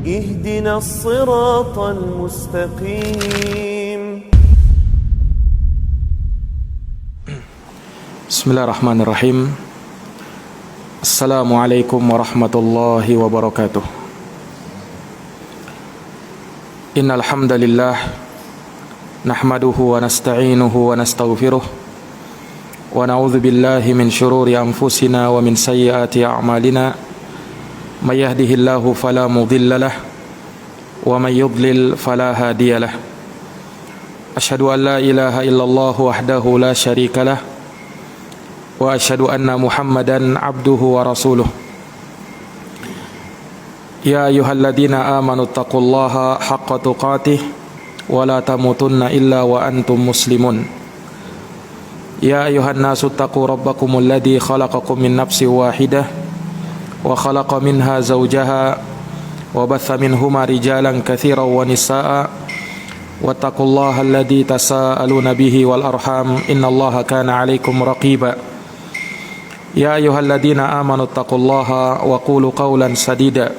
اهدنا الصراط المستقيم. Bismillahirrahmanirrahim. Assalamualaikum warahmatullahi wabarakatuh. Innal hamdalillah nahmaduhu wa nasta'inuhu wa nastaghfiruh wa na'udzu billahi min shururi anfusina wa min sayyiati a'malina. May yahdihillahu fala mudilla lahu wa may yudlil fala hadiya lahu. Asyhadu an la ilaha illallah wahdahu la syarika lahu wa asyhadu anna Muhammadan abduhu wa rasuluh. Ya ayyuhalladzina amanu taqullaha haqqa tuqatih wa la tamutunna illa wa antum muslimun. Ya ayyuhan nasu taqu rabbakumul ladzi khalaqakum min nafsin wahidah wa khalaqa minha zawjaha wa batha minhuma rijalan katsiran wa nisaa'a wattaqullaha alladzi tasaaluna bihi wal arham innallaha kana 'alaikum raqiba. Ya ayyuhalladzina amanu taqullaha wa qulu qawlan sadida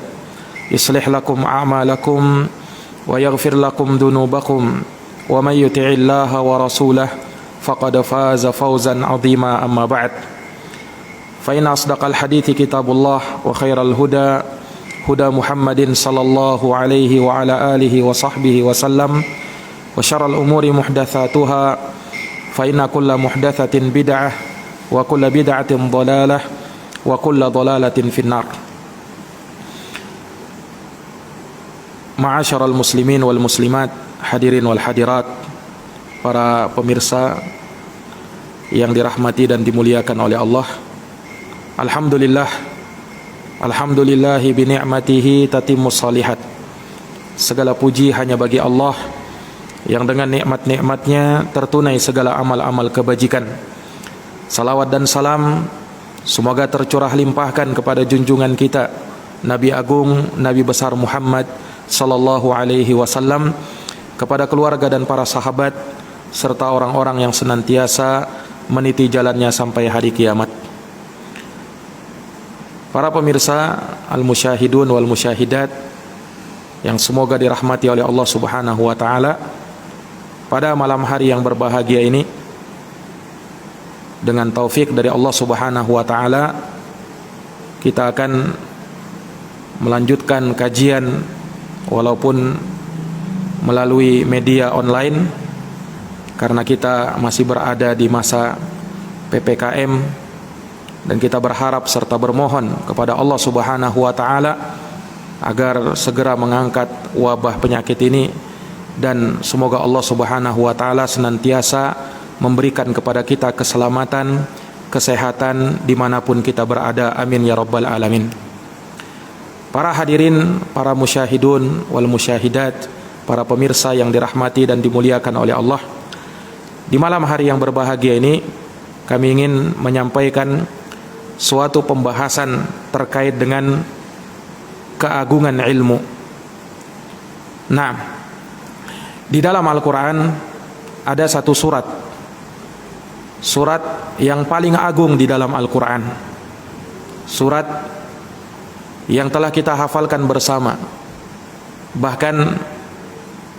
yuslih lakum a'malakum wa yaghfir lakum dhunubakum wa may yuti'illaha wa rasulahu faqad faza fawzan 'azima. Amma ba'd, fa inna asdaqal hadithi kitabullah wa khairal huda huda Muhammadin sallallahu alaihi wa ala alihi wa sahbihi wa sallam wa syarral umuri muhdatsatuha fa inna kulla muhdatsatin bid'ah wa kulla bid'atin dhalalah wa kulla dhalalatin finnar. Ma'asyiral muslimin wal muslimat, hadirin wal hadirat, para pemirsa yang dirahmati dan dimuliakan oleh Allah. Alhamdulillahi bi ni'matihi tatimmus shalihat. Segala puji hanya bagi Allah yang dengan nikmat-nikmatnya tertunai segala amal-amal kebajikan. Salawat dan salam semoga tercurah limpahkan kepada junjungan kita Nabi Agung, Nabi besar Muhammad sallallahu alaihi wasallam, kepada keluarga dan para sahabat serta orang-orang yang senantiasa meniti jalannya sampai hari kiamat. Para pemirsa al-musyahidun wal musyahidat yang semoga dirahmati oleh Allah Subhanahu wa taala, pada malam hari yang berbahagia ini, dengan taufik dari Allah Subhanahu wa taala, kita akan melanjutkan kajian walaupun melalui media online, karena kita masih berada di masa PPKM, dan kita berharap serta bermohon kepada Allah Subhanahu wa taala agar segera mengangkat wabah penyakit ini, dan semoga Allah Subhanahu wa taala senantiasa memberikan kepada kita keselamatan, kesehatan dimanapun kita berada. Amin ya rabbal alamin. Para hadirin, para musyahidun wal musyahidat, para pemirsa yang dirahmati dan dimuliakan oleh Allah, di malam hari yang berbahagia ini kami ingin menyampaikan suatu pembahasan terkait dengan keagungan ilmu. Nah, di dalam Al-Quran ada satu surat yang paling agung di dalam Al-Quran, surat yang telah kita hafalkan bersama, bahkan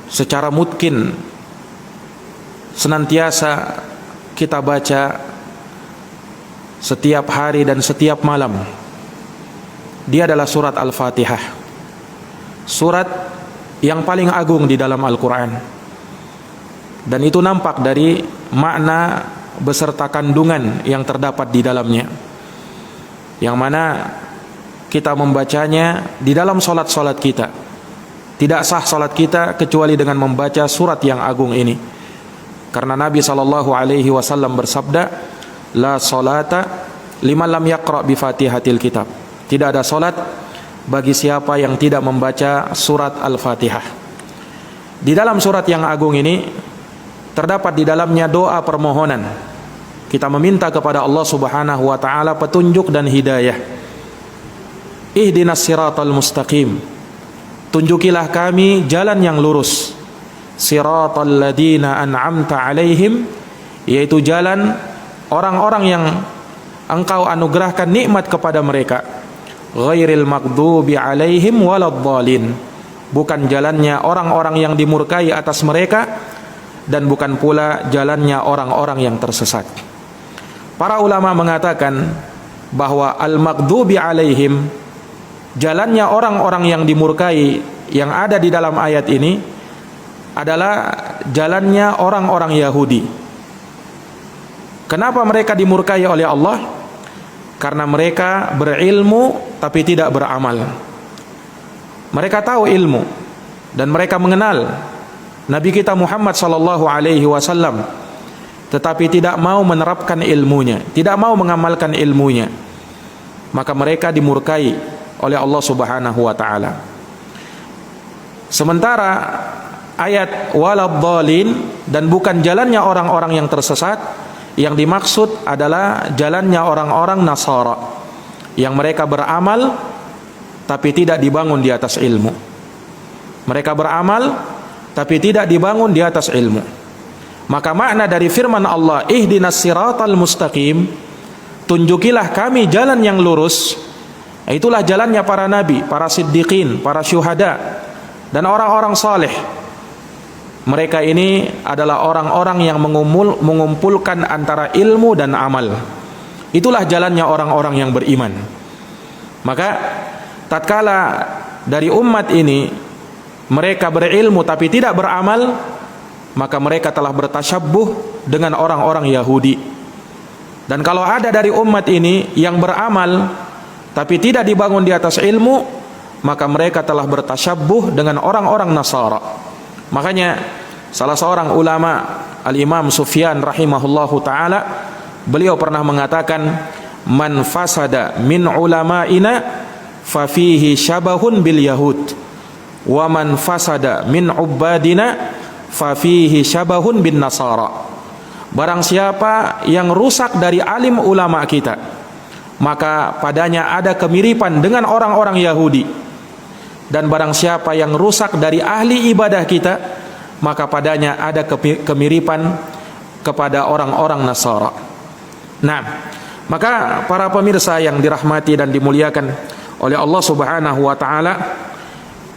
secara mungkin senantiasa kita baca setiap hari dan setiap malam. Dia adalah surat Al-Fatihah, surat yang paling agung di dalam Al-Quran, dan itu nampak dari makna beserta kandungan yang terdapat di dalamnya, yang mana kita membacanya di dalam solat-solat kita. Tidak sah solat kita kecuali dengan membaca surat yang agung ini, karena Nabi SAW bersabda, la solata liman lam yaqra bi fatihatil kitab. Tidak ada solat bagi siapa yang tidak membaca surat Al-Fatihah. Di dalam surat yang agung ini terdapat di dalamnya doa permohonan. Kita meminta kepada Allah Subhanahu wa taala petunjuk dan hidayah. Ihdinas siratal mustaqim. Tunjukilah kami jalan yang lurus. Siratal ladzina an'amta alaihim, yaitu jalan orang-orang yang Engkau anugerahkan nikmat kepada mereka. Ghairil maghdubi alaihim waladhdallin, bukan jalannya orang-orang yang dimurkai atas mereka, dan bukan pula jalannya orang-orang yang tersesat. Para ulama mengatakan bahwa al-maghdubi alaihim, jalannya orang-orang yang dimurkai yang ada di dalam ayat ini adalah jalannya orang-orang Yahudi. Kenapa mereka dimurkai oleh Allah? Karena mereka berilmu tapi tidak beramal. Mereka tahu ilmu dan mereka mengenal Nabi kita Muhammad sallallahu alaihi wasallam, tetapi tidak mau menerapkan ilmunya, tidak mau mengamalkan ilmunya. Maka mereka dimurkai oleh Allah Subhanahu wa taala. Sementara ayat waladhdallin, dan bukan jalannya orang-orang yang tersesat, yang dimaksud adalah jalannya orang-orang Nasara yang mereka beramal tapi tidak dibangun di atas ilmu. Mereka beramal tapi tidak dibangun di atas ilmu. Maka makna dari firman Allah, ihdinas siratal mustaqim, tunjukilah kami jalan yang lurus, itulah jalannya para nabi, para siddiqin, para syuhada, dan orang-orang saleh. Mereka ini adalah orang-orang yang mengumpulkan antara ilmu dan amal. Itulah jalannya orang-orang yang beriman. Maka tatkala dari umat ini mereka berilmu tapi tidak beramal, maka mereka telah bertasyabbuh dengan orang-orang Yahudi. Dan kalau ada dari umat ini yang beramal tapi tidak dibangun di atas ilmu, maka mereka telah bertasyabbuh dengan orang-orang Nasara. Makanya salah seorang ulama, Al-Imam Sufyan rahimahullahu ta'ala, beliau pernah mengatakan, man fasada min ulama'ina fafihi syabahun bil yahud, wa man fasada min ubadina fafihi syabahun bin nasara. Barang siapa yang rusak dari alim ulama kita, maka padanya ada kemiripan dengan orang-orang Yahudi. Dan barang siapa yang rusak dari ahli ibadah kita, maka padanya ada kemiripan kepada orang-orang Nasara. Nah, maka para pemirsa yang dirahmati dan dimuliakan oleh Allah Subhanahu wa taala,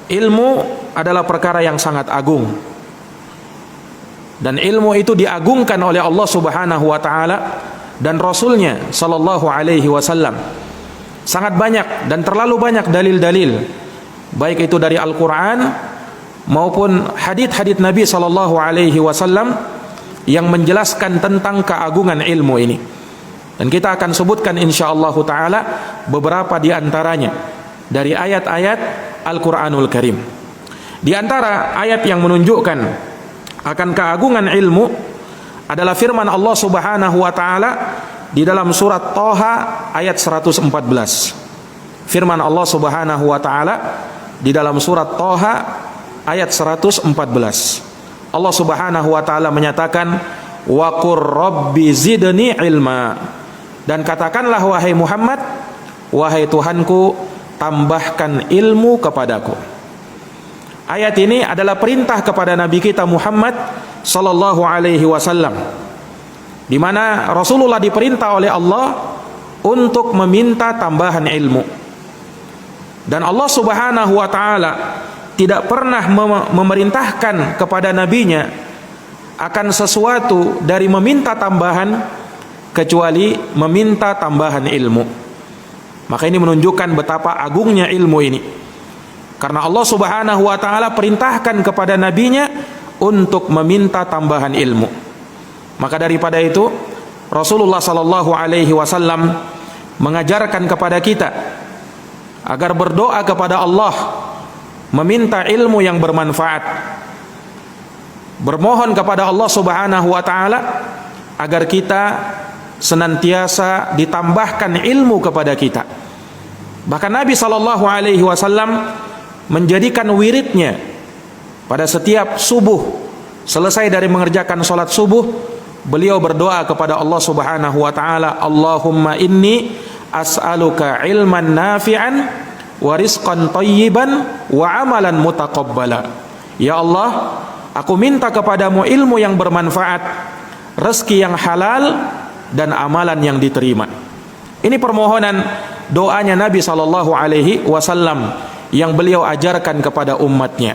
ilmu adalah perkara yang sangat agung. Dan ilmu itu diagungkan oleh Allah Subhanahu wa taala dan Rasulnya sallallahu alaihi wasallam. Sangat banyak dan terlalu banyak dalil-dalil, baik itu dari Al-Quran maupun hadits-hadits Nabi sallallahu alaihi wasallam yang menjelaskan tentang keagungan ilmu ini. Dan kita akan sebutkan insyaallah taala beberapa di antaranya dari ayat-ayat Al-Qur'anul Karim. Di antara ayat yang menunjukkan akan keagungan ilmu adalah firman Allah Subhanahu wa taala di dalam surat Thaha ayat 114. Firman Allah Subhanahu wa taala di dalam surat Thaha ayat 114. Allah Subhanahu wa taala menyatakan, wa qur rabbi zidni ilma, dan katakanlah wahai Muhammad, wahai Tuhanku, tambahkan ilmu kepadaku. Ayat ini adalah perintah kepada Nabi kita Muhammad sallallahu alaihi wasallam, di mana Rasulullah diperintah oleh Allah untuk meminta tambahan ilmu. Dan Allah Subhanahu wa taala tidak pernah memerintahkan kepada nabinya akan sesuatu dari meminta tambahan kecuali meminta tambahan ilmu. Maka ini menunjukkan betapa agungnya ilmu ini. Karena Allah Subhanahu wa taala perintahkan kepada nabinya untuk meminta tambahan ilmu. Maka daripada itu Rasulullah sallallahu alaihi wasallam mengajarkan kepada kita agar berdoa kepada Allah, meminta ilmu yang bermanfaat, bermohon kepada Allah Subhanahu wa taala agar kita senantiasa ditambahkan ilmu kepada kita. Bahkan Nabi sallallahu alaihi wasallam menjadikan wiridnya pada setiap subuh, selesai dari mengerjakan salat subuh, beliau berdoa kepada Allah Subhanahu wa taala, Allahumma inni as'aluka ilman nafi'an wa rizqan thayyiban wa amalan mutaqabbala. Ya Allah, aku minta kepadamu ilmu yang bermanfaat, rezeki yang halal, dan amalan yang diterima. Ini permohonan doanya Nabi sallallahu alaihi wasallam yang beliau ajarkan kepada umatnya.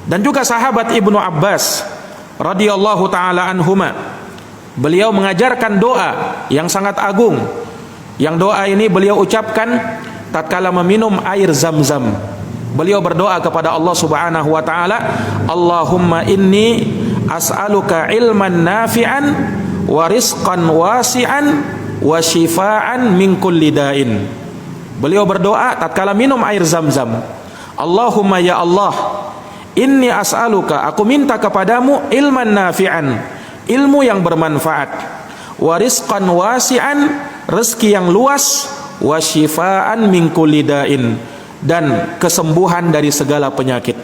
Dan juga sahabat Ibnu Abbas radhiyallahu taala anhuma, beliau mengajarkan doa yang sangat agung. Yang doa ini beliau ucapkan tatkala meminum air Zam-Zam. Beliau berdoa kepada Allah Subhanahu wa taala, Allahumma inni as'aluka ilman nafi'an wa rizqan wasi'an wa shifaan min kulli da'in. Beliau berdoa tatkala minum air Zam-Zam, Allahumma ya Allah, inni as'aluka, aku minta kepadamu ilman nafi'an, ilmu yang bermanfaat, wa rizqan wasi'an, rezeki yang luas, wa shifaan min kulli da'in, dan kesembuhan dari segala penyakit.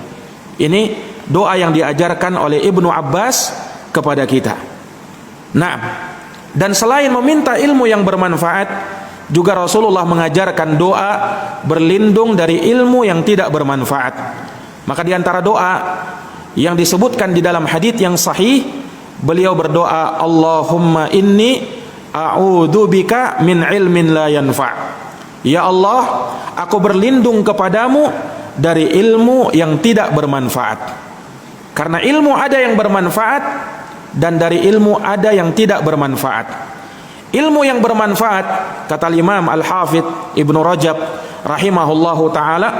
Ini doa yang diajarkan oleh Ibnu Abbas kepada kita. Nah, dan selain meminta ilmu yang bermanfaat, juga Rasulullah mengajarkan doa berlindung dari ilmu yang tidak bermanfaat. Maka di antara doa yang disebutkan di dalam hadits yang sahih, beliau berdoa, Allahumma inni a'udzubika min ilmin la yanfa'. Ya Allah, aku berlindung kepadamu dari ilmu yang tidak bermanfaat. Karena ilmu ada yang bermanfaat dan dari ilmu ada yang tidak bermanfaat. Ilmu yang bermanfaat, kata Imam Al-Hafidh Ibnu Rajab rahimahullahu taala,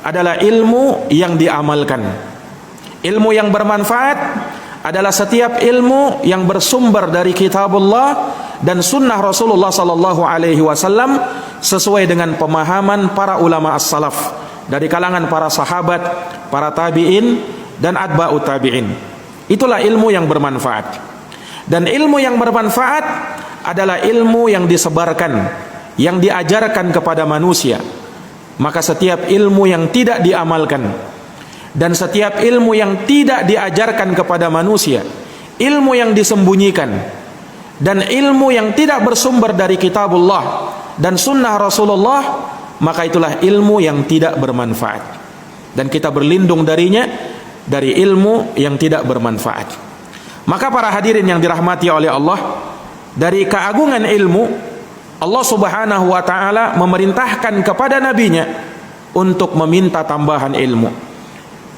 adalah ilmu yang diamalkan. Ilmu yang bermanfaat adalah setiap ilmu yang bersumber dari kitabullah dan sunnah Rasulullah sallallahu alaihi wasallam sesuai dengan pemahaman para ulama as-salaf dari kalangan para sahabat, para tabi'in dan atba'ut tabi'in. Itulah ilmu yang bermanfaat. Dan ilmu yang bermanfaat adalah ilmu yang disebarkan, yang diajarkan kepada manusia. Maka setiap ilmu yang tidak diamalkan dan setiap ilmu yang tidak diajarkan kepada manusia, ilmu yang disembunyikan dan ilmu yang tidak bersumber dari kitabullah dan sunnah Rasulullah, maka itulah ilmu yang tidak bermanfaat. Dan kita berlindung darinya, dari ilmu yang tidak bermanfaat. Maka para hadirin yang dirahmati oleh Allah, dari keagungan ilmu, Allah Subhanahu wa taala memerintahkan kepada nabinya untuk meminta tambahan ilmu.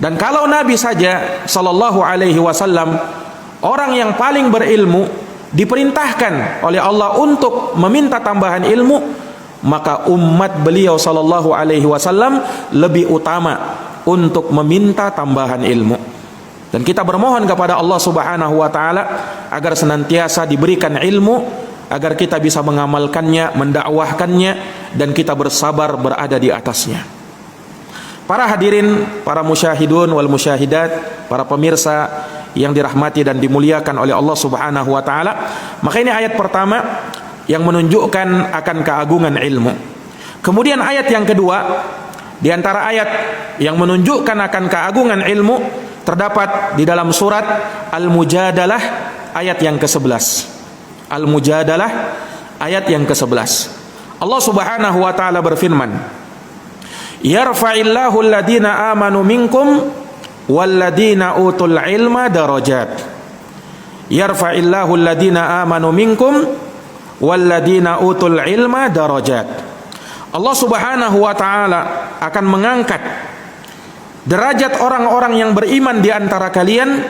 Dan kalau Nabi saja sallallahu alaihi wasallam, orang yang paling berilmu, diperintahkan oleh Allah untuk meminta tambahan ilmu, maka umat beliau sallallahu alaihi wasallam lebih utama untuk meminta tambahan ilmu. Dan kita bermohon kepada Allah Subhanahu wa taala agar senantiasa diberikan ilmu, agar kita bisa mengamalkannya, mendakwahkannya, dan kita bersabar berada di atasnya. Para hadirin, para musyahidun wal musyahidat, para pemirsa yang dirahmati dan dimuliakan oleh Allah Subhanahu wa taala, maka ini ayat pertama yang menunjukkan akan keagungan ilmu. Kemudian ayat yang kedua, di antara ayat yang menunjukkan akan keagungan ilmu terdapat di dalam surat Al-Mujadalah ayat yang ke-11. Al-Mujadalah ayat yang ke-11. Allah Subhanahu wa taala berfirman, Yarfa'illahu alladhina amanu minkum walladhina utul ilma darajat. Yarfa'illahu alladhina amanu minkum walladhina utul ilma darajat. Allah Subhanahu wa taala akan mengangkat derajat orang-orang yang beriman di antara kalian,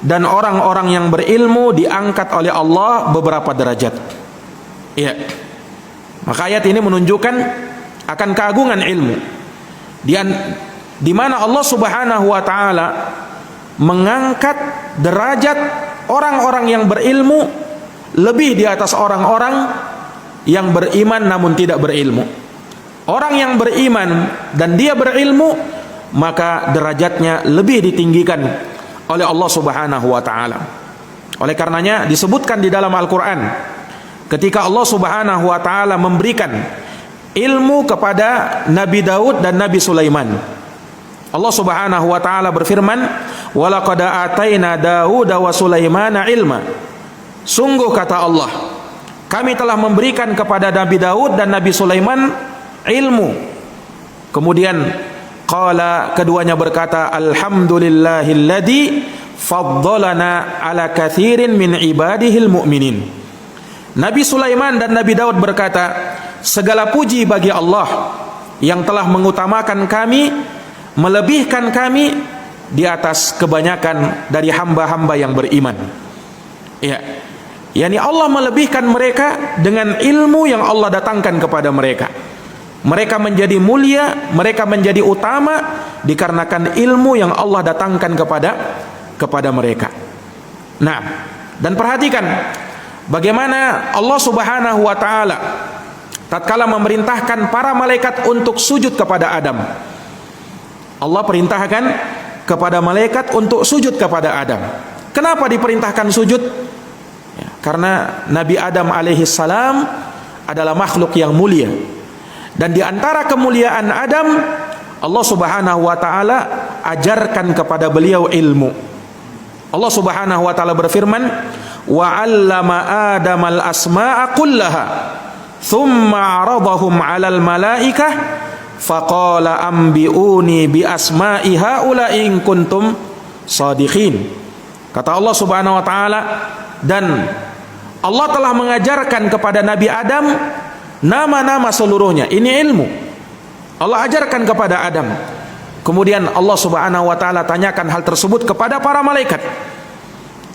dan orang-orang yang berilmu diangkat oleh Allah beberapa derajat. Iya. Maka ayat ini menunjukkan akan keagungan ilmu. Di mana Allah Subhanahu wa taala mengangkat derajat orang-orang yang berilmu lebih di atas orang-orang yang beriman namun tidak berilmu. Orang yang beriman dan dia berilmu, maka derajatnya lebih ditinggikan oleh Allah Subhanahu wa taala. Oleh karenanya disebutkan di dalam Al-Qur'an, ketika Allah Subhanahu wa taala memberikan ilmu kepada Nabi Daud dan Nabi Sulaiman, Allah Subhanahu wa taala berfirman, "Wa laqad ataina Dauda wa Sulaimana ilma." Sungguh kata Allah, kami telah memberikan kepada Nabi Daud dan Nabi Sulaiman ilmu. Kemudian keduanya berkata, Alhamdulillahilladzi faddalana ala katsirin min ibadihil mu'minin. Nabi Sulaiman dan Nabi Daud berkata, segala puji bagi Allah yang telah mengutamakan kami, melebihkan kami di atas kebanyakan dari hamba-hamba yang beriman. Ya, yakni Allah melebihkan mereka dengan ilmu yang Allah datangkan kepada mereka. Mereka menjadi mulia, mereka menjadi utama dikarenakan ilmu yang Allah datangkan kepada mereka. Nah, dan perhatikan bagaimana Allah Subhanahu wa taala tatkala memerintahkan para malaikat untuk sujud kepada Adam. Allah perintahkan kepada malaikat untuk sujud kepada Adam. Kenapa diperintahkan sujud? Ya, karena Nabi Adam alaihissalam adalah makhluk yang mulia. Dan di antara kemuliaan Adam, Allah Subhanahu wa taala ajarkan kepada beliau ilmu. Allah Subhanahu wa taala berfirman, "Wa 'allama Adamal asma'a kullaha, thumma 'aradahum 'alal malaikah, faqala ambi'uni bi asma'i haula in kuntum shadiqin." Kata Allah Subhanahu wa taala, dan Allah telah mengajarkan kepada Nabi Adam nama-nama seluruhnya. Ini ilmu Allah ajarkan kepada Adam. Kemudian Allah Subhanahu wa taala tanyakan hal tersebut kepada para malaikat.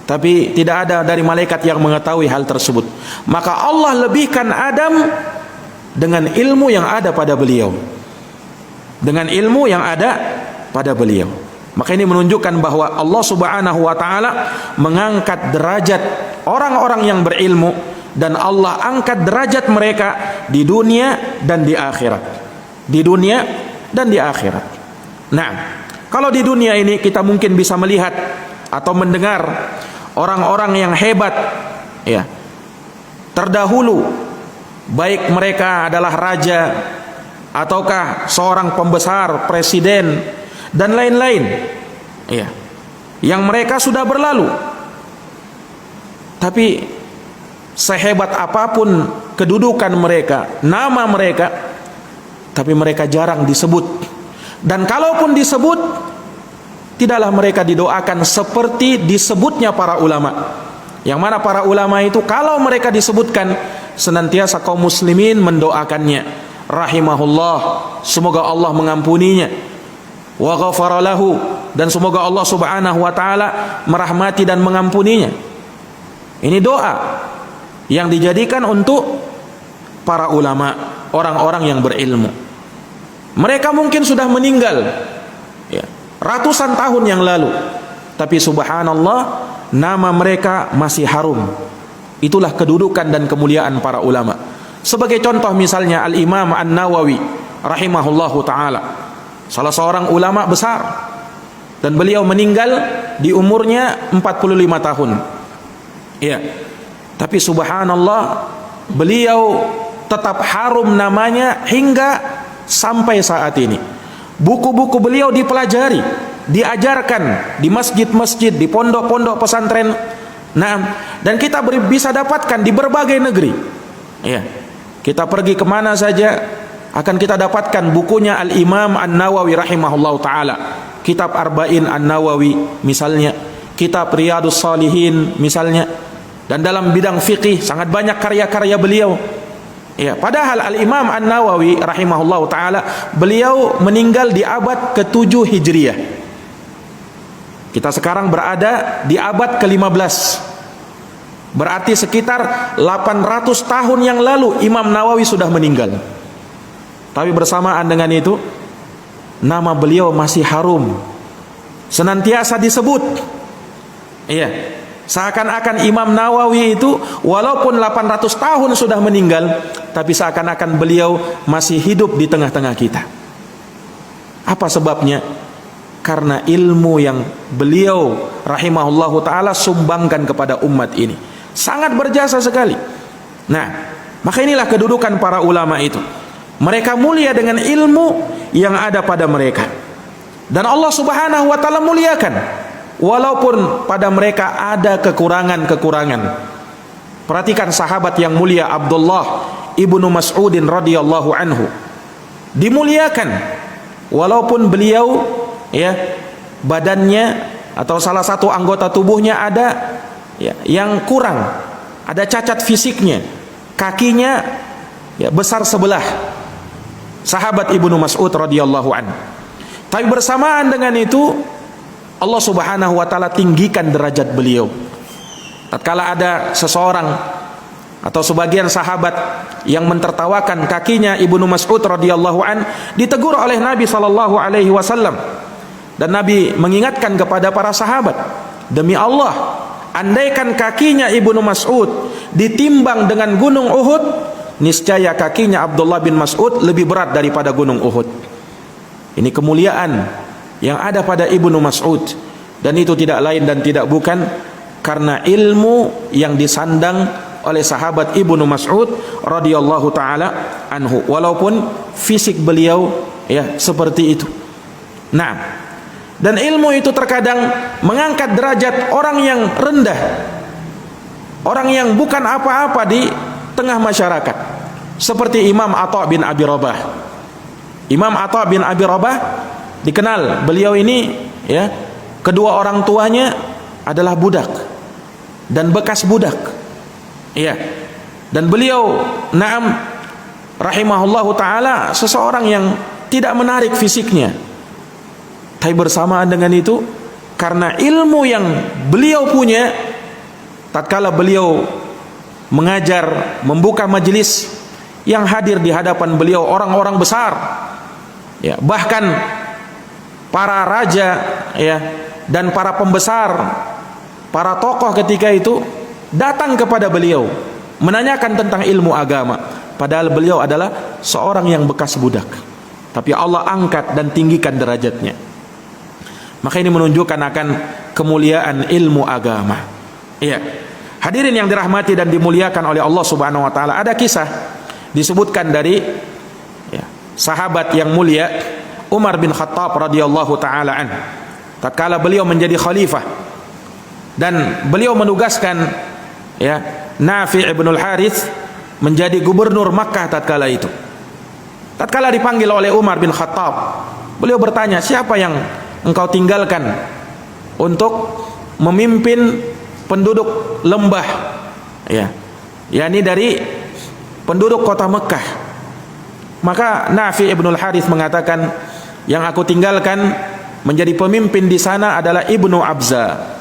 Tapi tidak ada dari malaikat yang mengetahui hal tersebut. Maka Allah lebihkan Adam dengan ilmu yang ada pada beliau. Dengan ilmu yang ada pada beliau. Maka ini menunjukkan bahwa Allah Subhanahu wa taala mengangkat derajat orang-orang yang berilmu, dan Allah angkat derajat mereka di dunia dan di akhirat. Di dunia dan di akhirat. Nah, kalau di dunia ini kita mungkin bisa melihat atau mendengar orang-orang yang hebat, ya, terdahulu, baik mereka adalah raja ataukah seorang pembesar, presiden dan lain-lain, ya, yang mereka sudah berlalu. Tapi sehebat apapun kedudukan mereka, nama mereka, tapi mereka jarang disebut. Dan kalaupun disebut, tidaklah mereka didoakan seperti disebutnya para ulama. Yang mana para ulama itu kalau mereka disebutkan, senantiasa kaum muslimin mendoakannya. Rahimahullah, semoga Allah mengampuninya. Wa ghafara lahu, dan semoga Allah Subhanahu wa taala merahmati dan mengampuninya. Ini doa yang dijadikan untuk para ulama, orang-orang yang berilmu. Mereka mungkin sudah meninggal, ya, ratusan tahun yang lalu, tapi subhanallah, nama mereka masih harum. Itulah kedudukan dan kemuliaan para ulama. Sebagai contoh misalnya Al-Imam An-Nawawi rahimahullahu ta'ala, salah seorang ulama besar, dan beliau meninggal di umurnya 45 tahun, ya, tapi subhanallah, beliau tetap harum namanya hingga sampai saat ini. Buku-buku beliau dipelajari, diajarkan di masjid-masjid, di pondok-pondok pesantren. Nah, dan kita bisa dapatkan di berbagai negeri. Ya, kita pergi kemana saja akan kita dapatkan bukunya Al-Imam An-Nawawi rahimahullahu ta'ala. Kitab Arba'in An-Nawawi misalnya, kitab Riyadus Shalihin misalnya. Dan dalam bidang fikih sangat banyak karya-karya beliau. Ya, padahal Al-Imam An-Nawawi rahimahullah ta'ala, beliau meninggal di abad ke-7 Hijriah. Kita sekarang berada di abad ke-15. Berarti sekitar 800 tahun yang lalu Imam Nawawi sudah meninggal. Tapi bersamaan dengan itu, nama beliau masih harum, senantiasa disebut. Iya, seakan-akan Imam Nawawi itu walaupun 800 tahun sudah meninggal, tapi seakan-akan beliau masih hidup di tengah-tengah kita. Apa sebabnya? Karena ilmu yang beliau rahimahullahu ta'ala sumbangkan kepada umat ini sangat berjasa sekali. Nah, maka inilah kedudukan para ulama itu. Mereka mulia dengan ilmu yang ada pada mereka. Dan Allah Subhanahu wa ta'ala muliakan walaupun pada mereka ada kekurangan-kekurangan. Perhatikan sahabat yang mulia Abdullah ibnu Mas'udin radhiyallahu anhu, dimuliakan walaupun beliau, ya, badannya atau salah satu anggota tubuhnya ada, ya, yang kurang, ada cacat fisiknya, kakinya, ya, besar sebelah, sahabat Ibnu Mas'ud radhiyallahu an. Tapi bersamaan dengan itu Allah Subhanahu wa taala tinggikan derajat beliau. Tatkala ada seseorang atau sebagian sahabat yang mentertawakan kakinya Ibnu Mas'ud radhiyallahu an, ditegur oleh Nabi sallallahu alaihi wasallam. Dan Nabi mengingatkan kepada para sahabat, demi Allah, andaikan kakinya Ibnu Mas'ud ditimbang dengan gunung Uhud, niscaya kakinya Abdullah bin Mas'ud lebih berat daripada gunung Uhud. Ini kemuliaan yang ada pada Ibnu Mas'ud, dan itu tidak lain dan tidak bukan karena ilmu yang disandang oleh sahabat Ibnu Mas'ud radhiyallahu taala anhu, walaupun fisik beliau ya seperti itu. Nah, dan ilmu itu terkadang mengangkat derajat orang yang rendah, orang yang bukan apa-apa di tengah masyarakat, seperti Imam Atha bin Abi Rabah. Imam Atha bin Abi Rabah dikenal, beliau ini ya kedua orang tuanya adalah budak dan bekas budak. Iya. Dan beliau na'am rahimahullahu taala seseorang yang tidak menarik fisiknya. Tapi bersamaan dengan itu, karena ilmu yang beliau punya, tatkala beliau mengajar, membuka majelis, yang hadir di hadapan beliau orang-orang besar, ya, bahkan para raja ya dan para pembesar, para tokoh ketika itu datang kepada beliau menanyakan tentang ilmu agama, padahal beliau adalah seorang yang bekas budak, tapi Allah angkat dan tinggikan derajatnya. Maka ini menunjukkan akan kemuliaan ilmu agama. Iya. Hadirin yang dirahmati dan dimuliakan oleh Allah Subhanahu wa taala, ada kisah disebutkan dari ya, sahabat yang mulia Umar bin Khattab radhiyallahu taala an. Tatkala beliau menjadi khalifah dan beliau menugaskan ya Nafi' ibn al-Harith menjadi gubernur Makkah tatkala itu. Tatkala dipanggil oleh Umar bin Khattab, beliau bertanya, siapa yang engkau tinggalkan untuk memimpin penduduk lembah ya, yakni dari penduduk kota Mekah? Maka Nafi' ibn al-Harith mengatakan, yang aku tinggalkan menjadi pemimpin di sana adalah Ibnu Abza.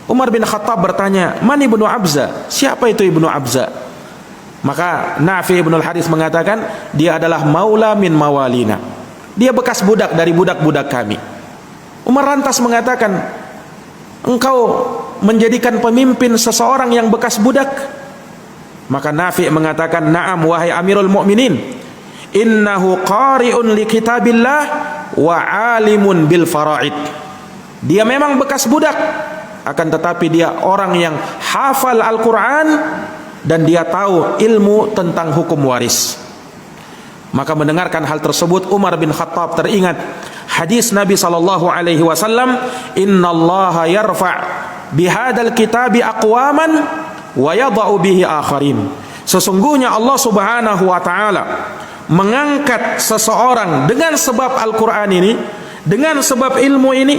Umar bin Khattab bertanya, "Man Ibnu Abza? Siapa itu Ibnu Abza?" Maka Nafi' ibn al-Harith mengatakan, dia adalah maula min mawalina. Dia bekas budak dari budak-budak kami. Umar lantas mengatakan, engkau menjadikan pemimpin seseorang yang bekas budak? Maka Nafi' mengatakan, "Na'am wahai Amirul Mukminin, innahu qari'un li kitabillah wa 'alimun bil fara'id." Dia memang bekas budak, akan tetapi dia orang yang hafal Al-Qur'an dan dia tahu ilmu tentang hukum waris. Maka mendengarkan hal tersebut, Umar bin Khattab teringat hadis Nabi sallallahu alaihi wasallam, "Innallaha yarfa' bihadzal kitabi aqwaman wa yadha'u bihi akharin." Sesungguhnya Allah Subhanahu wa taala mengangkat seseorang dengan sebab Al-Qur'an ini, dengan sebab ilmu ini,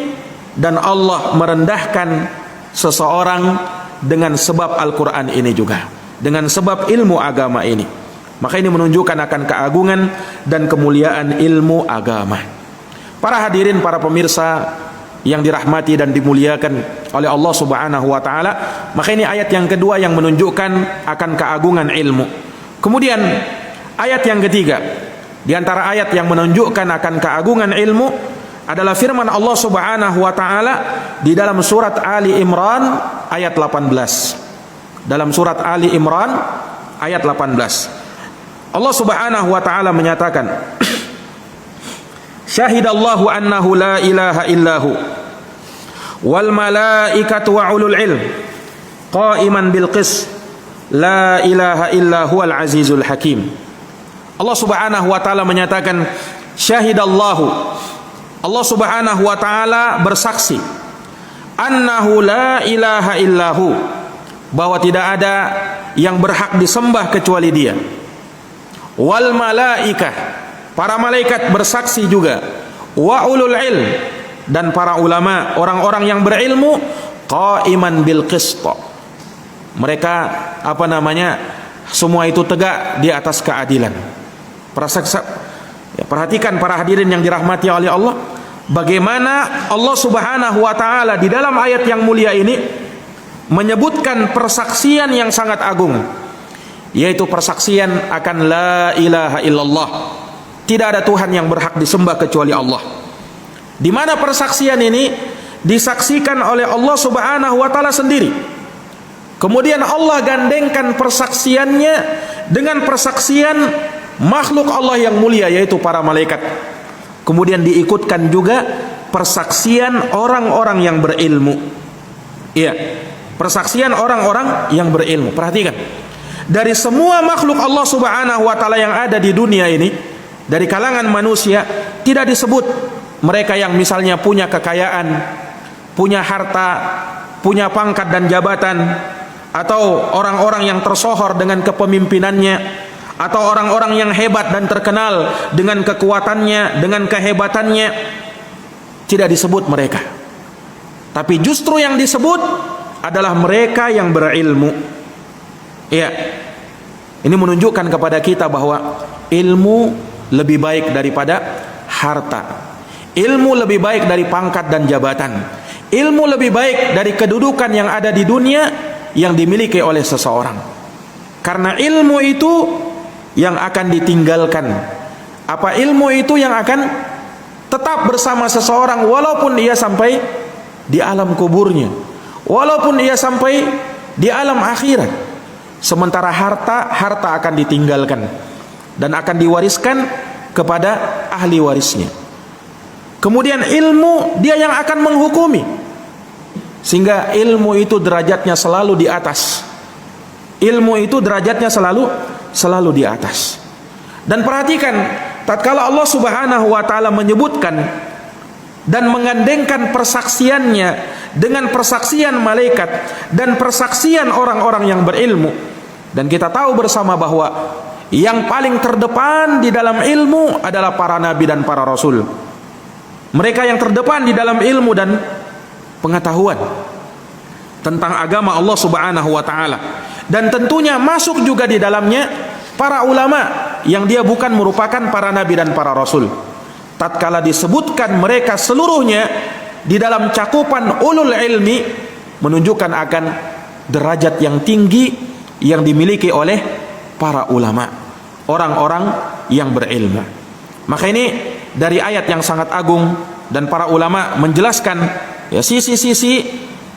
dan Allah merendahkan seseorang dengan sebab Al-Qur'an ini juga, dengan sebab ilmu agama ini. Maka ini menunjukkan akan keagungan dan kemuliaan ilmu agama. Para hadirin, para pemirsa yang dirahmati dan dimuliakan oleh Allah Subhanahu wa taala, maka ini ayat yang kedua yang menunjukkan akan keagungan ilmu. Kemudian ayat yang ketiga di antara ayat yang menunjukkan akan keagungan ilmu adalah firman Allah Subhanahu wa taala di dalam surat Ali Imran ayat 18. Dalam surat Ali Imran ayat 18, Allah Subhanahu wa taala menyatakan, "Syahidallahu annahu la ilaha illahu wal malaikatu wa ulul ilm qa'iman bil qis la ilaha illa huwal azizul hakim." Allah Subhanahu wa taala menyatakan, syahidallahu, Allah Subhanahu wa taala bersaksi, annahu la ilaha illahu, bahwa tidak ada yang berhak disembah kecuali Dia. Wal malaikah, para malaikat bersaksi juga. Wa ulul ilm, dan para ulama, orang-orang yang berilmu, qa'iman bil qist. Mereka semua itu tegak di atas keadilan. Ya, perhatikan para hadirin yang dirahmati oleh Allah, bagaimana Allah Subhanahu wa taala di dalam ayat yang mulia ini menyebutkan persaksian yang sangat agung, yaitu persaksian akan la ilaha illallah. Tidak ada Tuhan yang berhak disembah kecuali Allah. Di mana persaksian ini disaksikan oleh Allah Subhanahu wa taala sendiri. Kemudian Allah gandengkan persaksiannya dengan persaksian makhluk Allah yang mulia, yaitu para malaikat. Kemudian diikutkan juga persaksian orang-orang yang berilmu. Iya, persaksian orang-orang yang berilmu. Perhatikan, dari semua makhluk Allah Subhanahu wa taala yang ada di dunia ini, dari kalangan manusia, tidak disebut mereka yang misalnya punya kekayaan, punya harta, punya pangkat dan jabatan, atau orang-orang yang tersohor dengan kepemimpinannya, atau orang-orang yang hebat dan terkenal dengan kekuatannya, dengan kehebatannya. Tidak disebut mereka. Tapi justru yang disebut adalah mereka yang berilmu. Iya. Ini menunjukkan kepada kita bahwa ilmu lebih baik daripada harta. Ilmu lebih baik dari pangkat dan jabatan. Ilmu lebih baik dari kedudukan yang ada di dunia yang dimiliki oleh seseorang. Karena ilmu itu yang akan ditinggalkan. Apa ilmu itu yang akan tetap bersama seseorang walaupun ia sampai di alam kuburnya, walaupun ia sampai di alam akhirat. Sementara harta akan ditinggalkan dan akan diwariskan kepada ahli warisnya. Kemudian ilmu dia yang akan menghukumi, sehingga ilmu itu derajatnya selalu di atas. Ilmu itu derajatnya selalu di atas. Dan perhatikan, tatkala Allah Subhanahu wa taala menyebutkan dan menggandengkan persaksiannya dengan persaksian malaikat dan persaksian orang-orang yang berilmu, dan kita tahu bersama bahwa yang paling terdepan di dalam ilmu adalah para nabi dan para rasul. Mereka yang terdepan di dalam ilmu dan pengetahuan tentang agama Allah Subhanahu wa taala. Dan tentunya masuk juga di dalamnya para ulama yang dia bukan merupakan para nabi dan para rasul. Tatkala disebutkan mereka seluruhnya di dalam cakupan ulul ilmi, menunjukkan akan derajat yang tinggi yang dimiliki oleh para ulama, orang-orang yang berilmu. Maka ini dari ayat yang sangat agung, dan para ulama menjelaskan ya sisi-sisi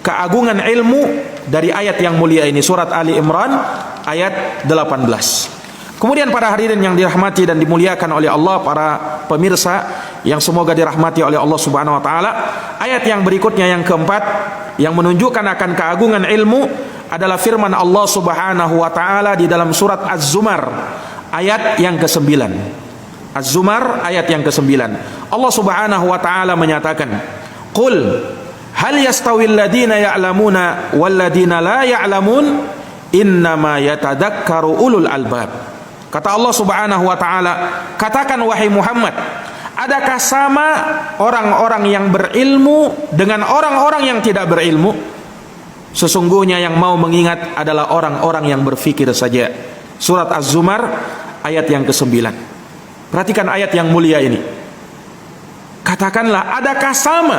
keagungan ilmu dari ayat yang mulia ini, surat Ali Imran ayat 18. Kemudian para hadirin yang dirahmati dan dimuliakan oleh Allah, para pemirsa yang semoga dirahmati oleh Allah Subhanahu wa taala, ayat yang berikutnya yang keempat yang menunjukkan akan keagungan ilmu adalah firman Allah Subhanahu wa taala di dalam surat Az-Zumar ayat yang ke-9. Az-Zumar ayat yang ke-9. Allah Subhanahu wa taala menyatakan, "Qul hal yastawil ladina ya'lamuna wal ladina la ya'lamun innama yatadakkaru ulul albab." Kata Allah Subhanahu wa taala, katakan wahai Muhammad, adakah sama orang-orang yang berilmu dengan orang-orang yang tidak berilmu? Sesungguhnya yang mau mengingat adalah orang-orang yang berfikir saja. Surat Az-Zumar ayat yang ke-9. Perhatikan ayat yang mulia ini. Katakanlah, adakah sama?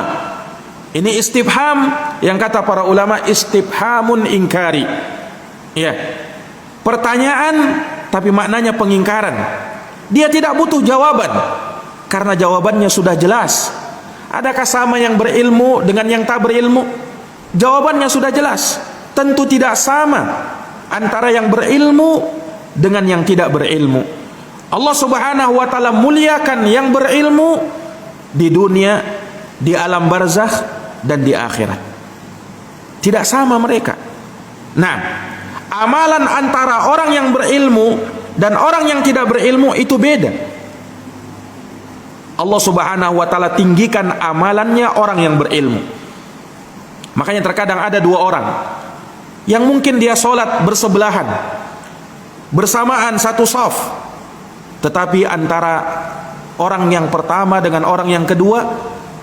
Ini istifham yang kata para ulama istifhamun ingkari. Ya. Pertanyaan tapi maknanya pengingkaran. Dia tidak butuh jawaban karena jawabannya sudah jelas. Adakah sama yang berilmu dengan yang tak berilmu? Jawabannya sudah jelas. Tentu tidak sama antara yang berilmu dengan yang tidak berilmu. Allah Subhanahu wa taala muliakan yang berilmu di dunia, di alam barzakh dan di akhirat. Tidak sama mereka. Nah, amalan antara orang yang berilmu dan orang yang tidak berilmu itu beda. Allah Subhanahu wa taala tinggikan amalannya orang yang berilmu. Makanya terkadang ada dua orang yang mungkin dia sholat bersebelahan, bersamaan satu shaf, tetapi antara orang yang pertama dengan orang yang kedua,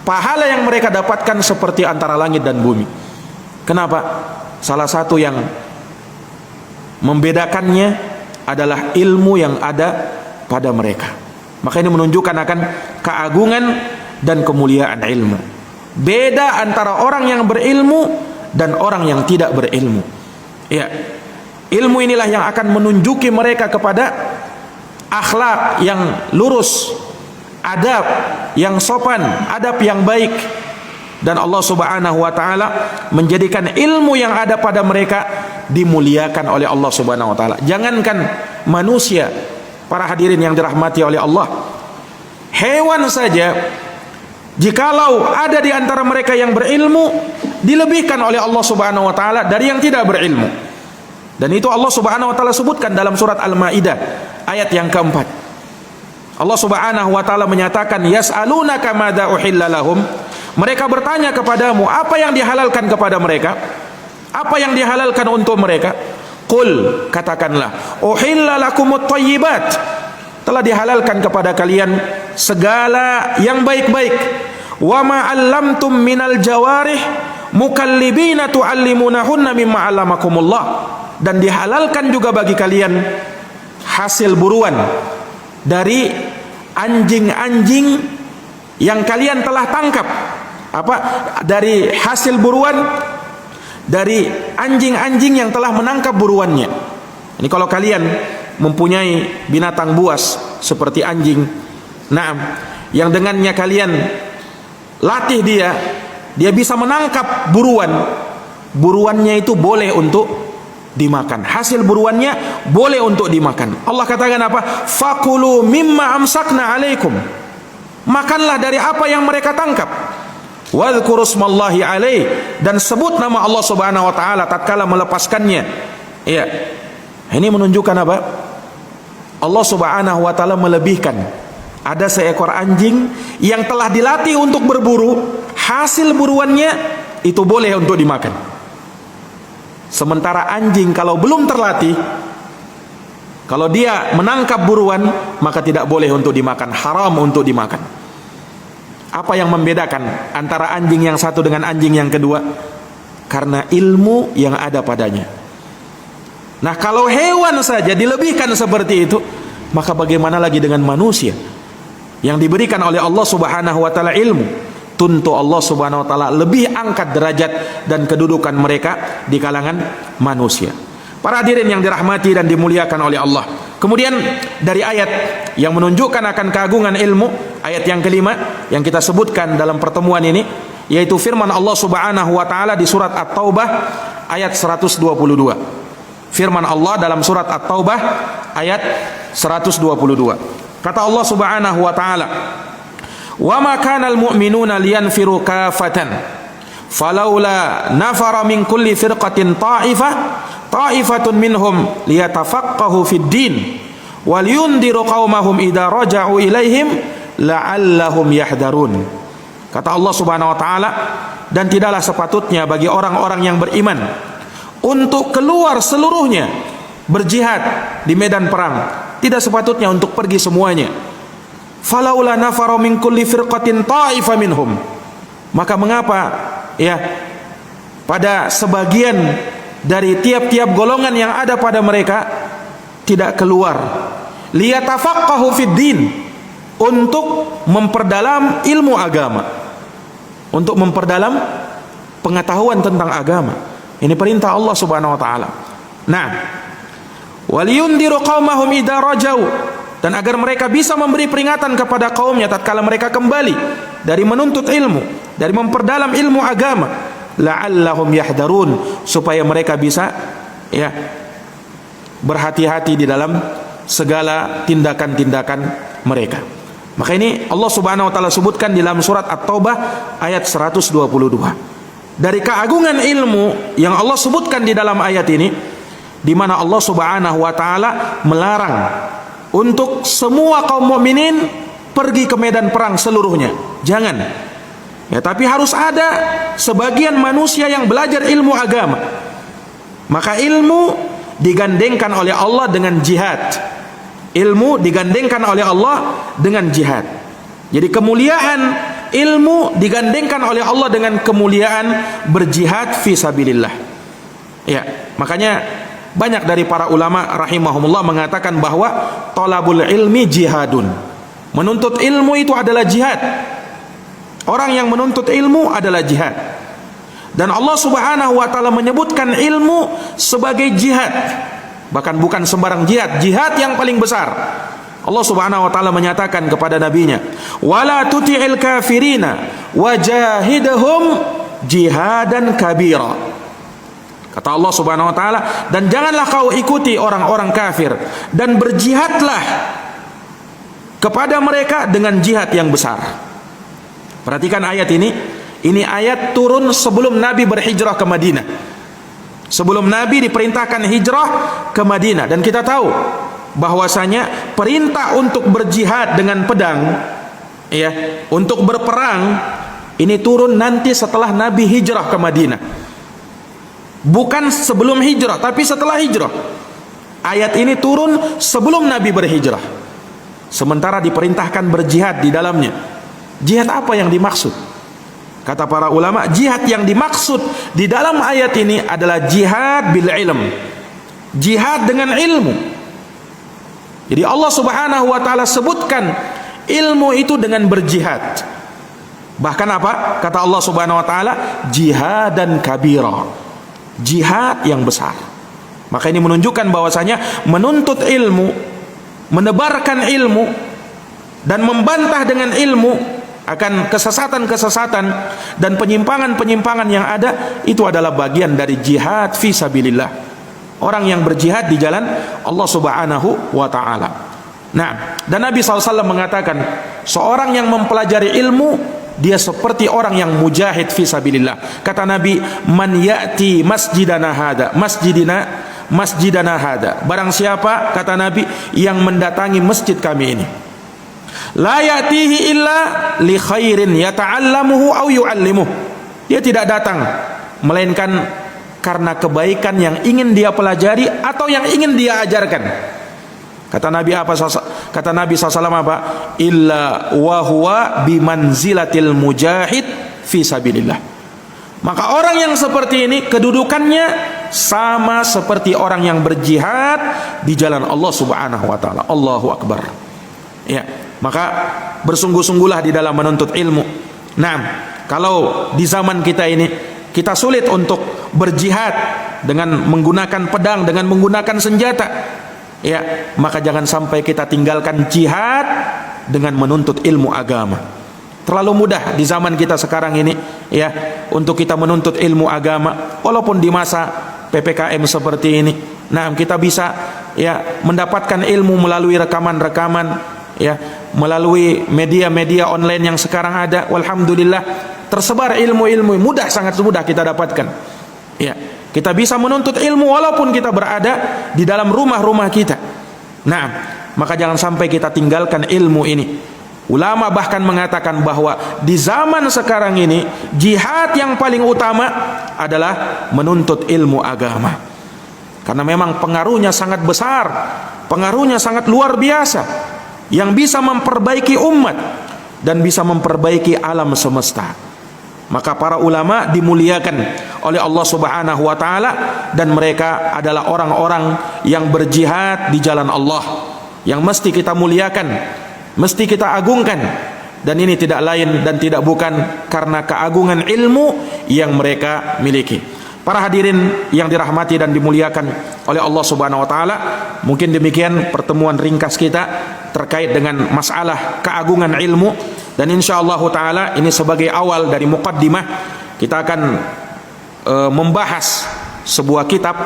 pahala yang mereka dapatkan seperti antara langit dan bumi. Kenapa? Salah satu yang membedakannya adalah ilmu yang ada pada mereka. Maka ini menunjukkan akan keagungan dan kemuliaan ilmu. Beda antara orang yang berilmu dan orang yang tidak berilmu. Ya, ilmu inilah yang akan menunjuki mereka kepada akhlak yang lurus, adab yang sopan, adab yang baik. Dan Allah Subhanahu wa taala menjadikan ilmu yang ada pada mereka dimuliakan oleh Allah Subhanahu wa taala. Jangankan manusia, para hadirin yang dirahmati oleh Allah, hewan saja jikalau ada di antara mereka yang berilmu, dilebihkan oleh Allah Subhanahu wa taala dari yang tidak berilmu. Dan itu Allah Subhanahu wa taala sebutkan dalam surat Al-Maidah ayat yang keempat. Allah Subhanahu wa taala menyatakan, yas'alunaka madza uhilla lahum. Mereka bertanya kepadamu, apa yang dihalalkan kepada mereka? Apa yang dihalalkan untuk mereka? Qul, katakanlah, uhilla lakumut thayyibat. Telah dihalalkan kepada kalian segala yang baik-baik. Wa ma 'allamtum minal jawarih mukallibina tu'allimunahunna mimma 'allamakumullah. Dan dihalalkan juga bagi kalian hasil buruan dari anjing-anjing yang kalian telah tangkap. Dari hasil buruan dari anjing-anjing yang telah menangkap buruannya. Ini kalau kalian mempunyai binatang buas seperti anjing, yang dengannya kalian latih dia bisa menangkap buruannya itu boleh untuk dimakan. Hasil buruannya boleh untuk dimakan. Allah katakan apa? Fakulu mimma amsakna alaikum. Makanlah dari apa yang mereka tangkap. Wadhkuru smallahi alaih, dan sebut nama Allah Subhanahu wa taala tatkala melepaskannya. Ya. Ini menunjukkan apa? Allah Subhanahu wa taala melebihkan. Ada seekor anjing yang telah dilatih untuk berburu, hasil buruannya itu boleh untuk dimakan. Sementara anjing kalau belum terlatih, kalau dia menangkap buruan, maka tidak boleh untuk dimakan, haram untuk dimakan. Apa yang membedakan antara anjing yang satu dengan anjing yang kedua? Karena ilmu yang ada padanya. Nah, kalau hewan saja dilebihkan seperti itu, maka bagaimana lagi dengan manusia yang diberikan oleh Allah Subhanahu wa taala ilmu? Tentu Allah Subhanahu wa taala lebih angkat derajat dan kedudukan mereka di kalangan manusia. Para hadirin yang dirahmati dan dimuliakan oleh Allah. Kemudian dari ayat yang menunjukkan akan keagungan ilmu, ayat yang kelima yang kita sebutkan dalam pertemuan ini, yaitu firman Allah Subhanahu wa taala di surat At-Taubah ayat 122. Firman Allah dalam surat At-Taubah ayat 122. Kata Allah Subhanahu wa taala, "Wa ma kana al-mu'minuna liyanfiru kafatan, falaula nafara min kulli firqatin ta'ifatun minhum liyatafaqahu fid din wal yundiru qaumahum idza raja'u ilaihim la'allahum yahdharun." Kata Allah Subhanahu wa taala, dan tidaklah sepatutnya bagi orang-orang yang beriman untuk keluar seluruhnya berjihad di medan perang. Tidak sepatutnya untuk pergi semuanya. Falaula nafara min kulli firqatin ta'ifa minhum. Maka mengapa ya pada sebagian dari tiap-tiap golongan yang ada pada mereka tidak keluar, liyatafaqahu fid din, untuk memperdalam ilmu agama, untuk memperdalam pengetahuan tentang agama. Ini perintah Allah Subhanahu wa taala. Nah, waliyundiru qaumahum idza rajau, dan agar mereka bisa memberi peringatan kepada kaumnya tatkala mereka kembali dari menuntut ilmu, dari memperdalam ilmu agama, la'allahum yahdharun, supaya mereka bisa ya berhati-hati di dalam segala tindakan-tindakan mereka. Maka ini Allah Subhanahu wa taala sebutkan di dalam surat At-Taubah ayat 122. Dari keagungan ilmu yang Allah sebutkan di dalam ayat ini, di mana Allah Subhanahu wa taala melarang untuk semua kaum mukminin pergi ke medan perang seluruhnya. Jangan. Ya, tapi harus ada sebagian manusia yang belajar ilmu agama. Maka ilmu digandengkan oleh Allah dengan jihad. Ilmu digandengkan oleh Allah dengan jihad. Jadi kemuliaan ilmu digandengkan oleh Allah dengan kemuliaan berjihad fi sabilillah. Ya, makanya banyak dari para ulama rahimahumullah mengatakan bahwa thalabul ilmi jihadun. Menuntut ilmu itu adalah jihad. Orang yang menuntut ilmu adalah jihad. Dan Allah Subhanahu wa taala menyebutkan ilmu sebagai jihad. Bahkan bukan sembarang jihad, jihad yang paling besar. Allah Subhanahu wa taala menyatakan kepada nabinya, "Wala tuti'il kafirina wajahidhum jihadan kabira." Kata Allah Subhanahu wa taala, dan janganlah kau ikuti orang-orang kafir dan berjihadlah kepada mereka dengan jihad yang besar. Perhatikan ayat ini. Ini ayat turun sebelum Nabi berhijrah ke Madinah. Sebelum Nabi diperintahkan hijrah ke Madinah. Dan kita tahu bahwasanya perintah untuk berjihad dengan pedang, ya, untuk berperang, ini turun nanti setelah Nabi hijrah ke Madinah. Bukan sebelum hijrah, tapi setelah hijrah. Ayat ini turun sebelum Nabi berhijrah. Sementara diperintahkan berjihad di dalamnya. Jihad apa yang dimaksud? Kata para ulama, jihad yang dimaksud di dalam ayat ini adalah jihad bil ilm. Jihad dengan ilmu. Jadi Allah Subhanahu wa taala sebutkan ilmu itu dengan berjihad. Bahkan apa? Kata Allah Subhanahu wa taala, jihadan kabira. Jihad yang besar. Maka ini menunjukkan bahwasanya menuntut ilmu, menebarkan ilmu dan membantah dengan ilmu akan kesesatan-kesesatan dan penyimpangan-penyimpangan yang ada, itu adalah bagian dari jihad fi sabilillah. Orang yang berjihad di jalan Allah Subhanahu wa taala. Nah, dan Nabi SAW mengatakan, seorang yang mempelajari ilmu, dia seperti orang yang mujahid fi sabilillah. Kata Nabi, man ya'ti masjidana hada. Barang siapa, kata Nabi, yang mendatangi masjid kami ini, la ya'tihi illa li khairin yata'allamuhu aw yu'allimuh. Dia tidak datang melainkan karena kebaikan yang ingin dia pelajari atau yang ingin dia ajarkan. Kata Nabi apa? Kata Nabi SAW apa? Illa wa huwa bimanzilatil mujahid fi sabilillah. Maka orang yang seperti ini kedudukannya sama seperti orang yang berjihad di jalan Allah Subhanahu wa taala. Allahu akbar. Ya. Maka bersungguh-sungguhlah di dalam menuntut ilmu. Nah, kalau di zaman kita ini kita sulit untuk berjihad dengan menggunakan pedang, dengan menggunakan senjata, ya, maka jangan sampai kita tinggalkan jihad dengan menuntut ilmu agama. Terlalu mudah di zaman kita sekarang ini, ya, untuk kita menuntut ilmu agama, walaupun di masa PPKM seperti ini. Nah, kita bisa, ya, mendapatkan ilmu melalui rekaman-rekaman, ya, melalui media-media online yang sekarang ada. Walhamdulillah tersebar ilmu-ilmu, mudah, sangat mudah kita dapatkan. Ya, kita bisa menuntut ilmu walaupun kita berada di dalam rumah-rumah kita. Nah, maka jangan sampai kita tinggalkan ilmu ini. Ulama bahkan mengatakan bahwa di zaman sekarang ini jihad yang paling utama adalah menuntut ilmu agama. Karena memang pengaruhnya sangat besar, pengaruhnya sangat luar biasa, yang bisa memperbaiki umat dan bisa memperbaiki alam semesta. Maka para ulama dimuliakan oleh Allah Subhanahu wa taala, dan mereka adalah orang-orang yang berjihad di jalan Allah, yang mesti kita muliakan, mesti kita agungkan. Dan ini tidak lain dan tidak bukan karena keagungan ilmu yang mereka miliki. Para hadirin yang dirahmati dan dimuliakan oleh Allah Subhanahu wa taala, mungkin demikian pertemuan ringkas kita terkait dengan masalah keagungan ilmu. Dan insyaallah taala ini sebagai awal dari muqaddimah, kita akan membahas sebuah kitab,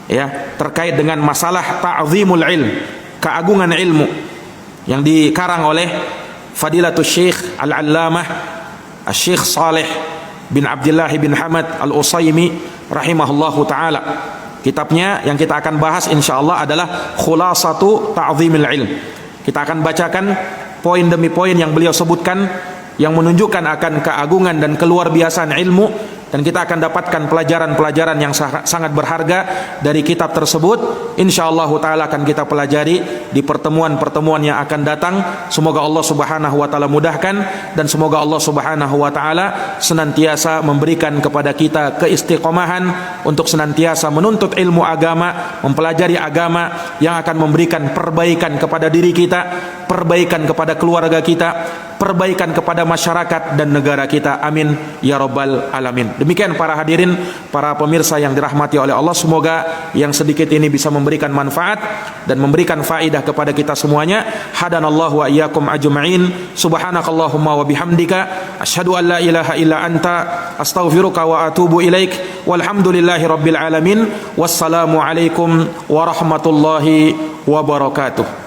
ya, terkait dengan masalah ta'zimul ilm, keagungan ilmu, yang dikarang oleh Fadilatul Syekh Al-Allamah Syekh Saleh bin Abdullah bin Hamad Al-Utsaimin rahimahullahu taala. Kitabnya yang kita akan bahas insyaallah adalah Khulasatu Ta'zimil Ilm. Kita akan bacakan poin demi poin yang beliau sebutkan, yang menunjukkan akan keagungan dan keluar biasaan ilmu dan kita akan dapatkan pelajaran-pelajaran yang sangat berharga dari kitab tersebut. Insyaallah taala akan kita pelajari di pertemuan-pertemuan yang akan datang. Semoga Allah Subhanahu wa taala mudahkan, dan semoga Allah Subhanahu wa taala senantiasa memberikan kepada kita keistiqomahan untuk senantiasa menuntut ilmu agama, mempelajari agama yang akan memberikan perbaikan kepada diri kita, perbaikan kepada keluarga kita, perbaikan kepada masyarakat dan negara kita. Amin ya rabbal alamin. Demikian para hadirin, para pemirsa yang dirahmati oleh Allah, semoga yang sedikit ini bisa memberikan manfaat dan memberikan faidah kepada kita semuanya. Hadanallahu wa iyyakum ajma'in. Subhanakallahumma wa bihamdika asyhadu an la ilaha illa anta astaghfiruka wa atubu ilaik. Walhamdulillahi rabbil alamin. Wassalamu alaikum warahmatullahi wabarakatuh.